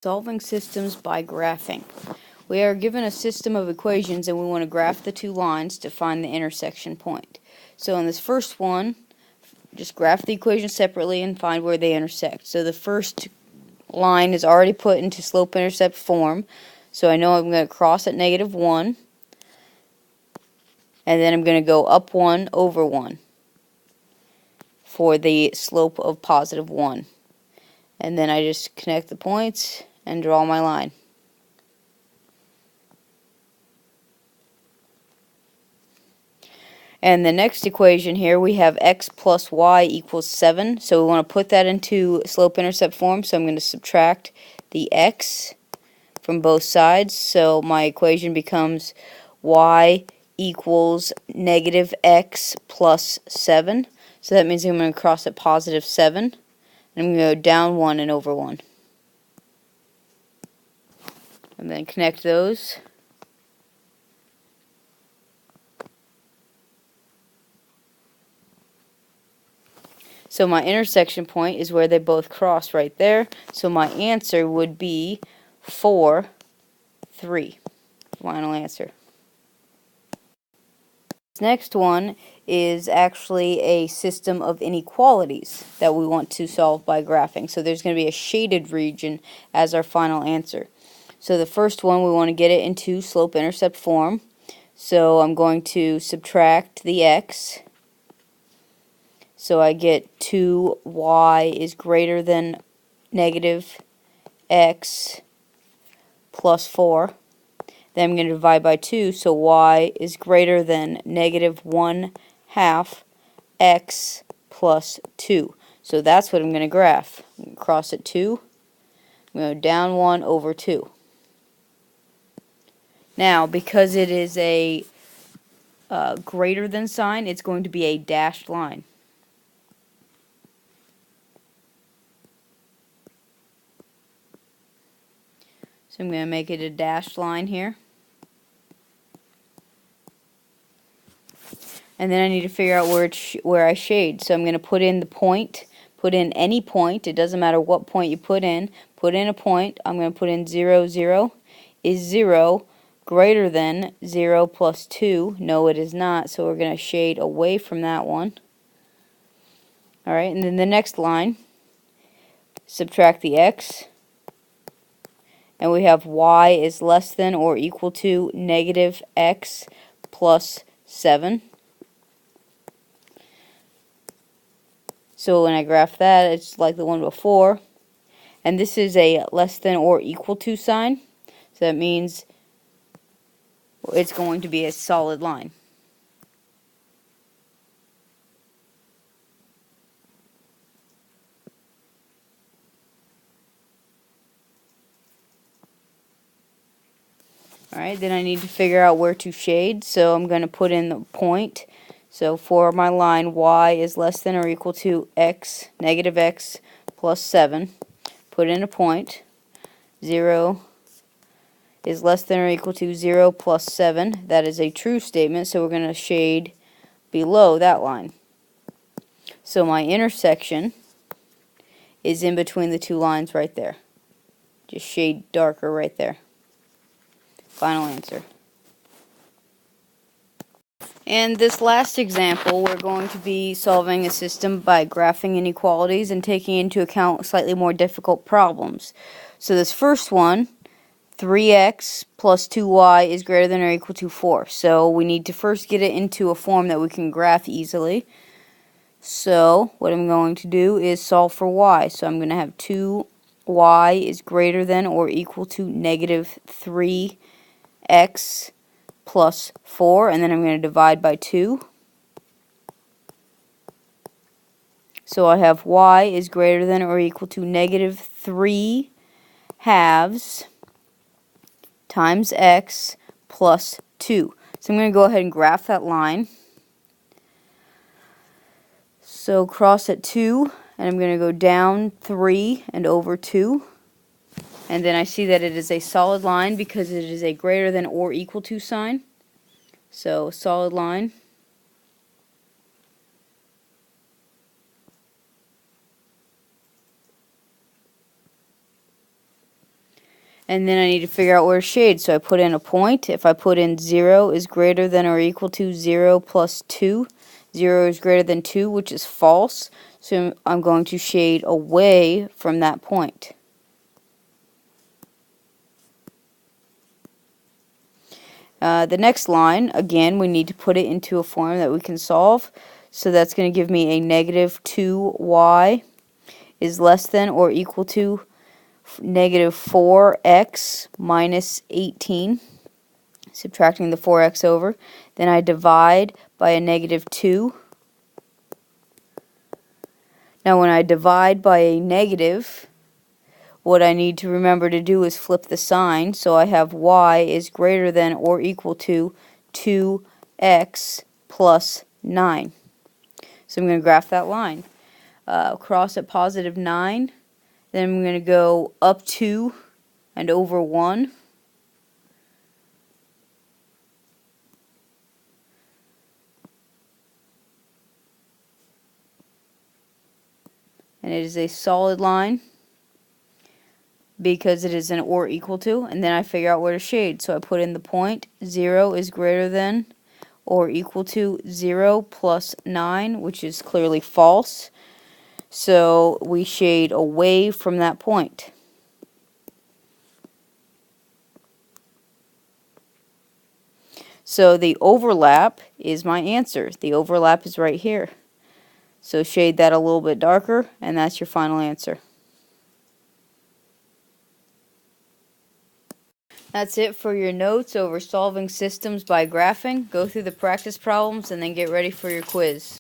Solving systems by graphing. We are given a system of equations and we want to graph the two lines to find the intersection point. So in this first one, just graph the equations separately and find where they intersect. So the first line is already put into slope-intercept form, so I know I'm going to cross at -1, and then I'm going to go up 1 over 1 for the slope of +1. And then I just connect the points and draw my line. And the next equation here, we have x plus y equals 7. So we want to put that into slope-intercept form. So I'm going to subtract the x from both sides. So my equation becomes y equals -x plus 7. So that means I'm going to cross at +7. And I'm going to go down 1 and over 1. And then connect those. So my intersection point is where they both cross right there. So my answer would be 4, 3. Final answer. This next one is actually a system of inequalities that we want to solve by graphing. So there's going to be a shaded region as our final answer. So the first one, we want to get it into slope-intercept form. So I'm going to subtract the x. So I get 2y is greater than -x plus 4. Then I'm going to divide by 2, so y is greater than -1/2 x plus 2. So that's what I'm going to graph. I'm going to cross at 2. I'm going to go down 1 over 2. Now, because it is a greater than sign, it's going to be a dashed line. So I'm going to make it a dashed line here. And then I need to figure out where I shade. So I'm going to put in the point, put in any point. It doesn't matter what point you put in. Put in a point. I'm going to put in 0, 0. Is 0 greater than 0 plus 2? No, it is not. So we're going to shade away from that one. Alright, and then the next line, subtract the x. And we have y is less than or equal to -x plus 7. So when I graph that, it's like the one before. And this is a less than or equal to sign. So that means it's going to be a solid line. Alright, then I need to figure out where to shade. So I'm going to put in the point. So for my line, y is less than or equal to x, -x plus 7. Put in a point. 0 is less than or equal to 0 plus 7. That is a true statement, so we're going to shade below that line. So my intersection is in between the two lines right there. Just shade darker right there. Final answer. And this last example, we're going to be solving a system by graphing inequalities and taking into account slightly more difficult problems. So this first one, 3x plus 2y is greater than or equal to 4. So we need to first get it into a form that we can graph easily. So what I'm going to do is solve for y. So I'm going to have 2y is greater than or equal to -3x plus 4, and then I'm going to divide by 2. So I have y is greater than or equal to -3 halves times x plus 2. So I'm going to go ahead and graph that line. So cross at 2, and I'm going to go down 3 and over 2. And then I see that it is a solid line because it is a greater than or equal to sign. So solid line. And then I need to figure out where to shade. So I put in a point. If I put in 0 is greater than or equal to 0 plus 2, 0 is greater than 2, which is false. So I'm going to shade away from that point. The next line, again, we need to put it into a form that we can solve. So that's going to give me a negative 2y is less than or equal to negative 4x minus 18, subtracting the 4x over. Then I divide by a negative 2. Now when I divide by a negative, what I need to remember to do is flip the sign. So I have y is greater than or equal to 2x plus 9. So I'm going to graph that line. Cross at positive 9. Then I'm going to go up 2 and over 1. And it is a solid line because it is an or equal to. And then I figure out where to shade. So I put in the point. 0 is greater than or equal to 0 plus 9, which is clearly false. So we shade away from that point. So the overlap is my answer. The overlap is right here. So shade that a little bit darker, and that's your final answer. That's it for your notes over solving systems by graphing. Go through the practice problems and then get ready for your quiz.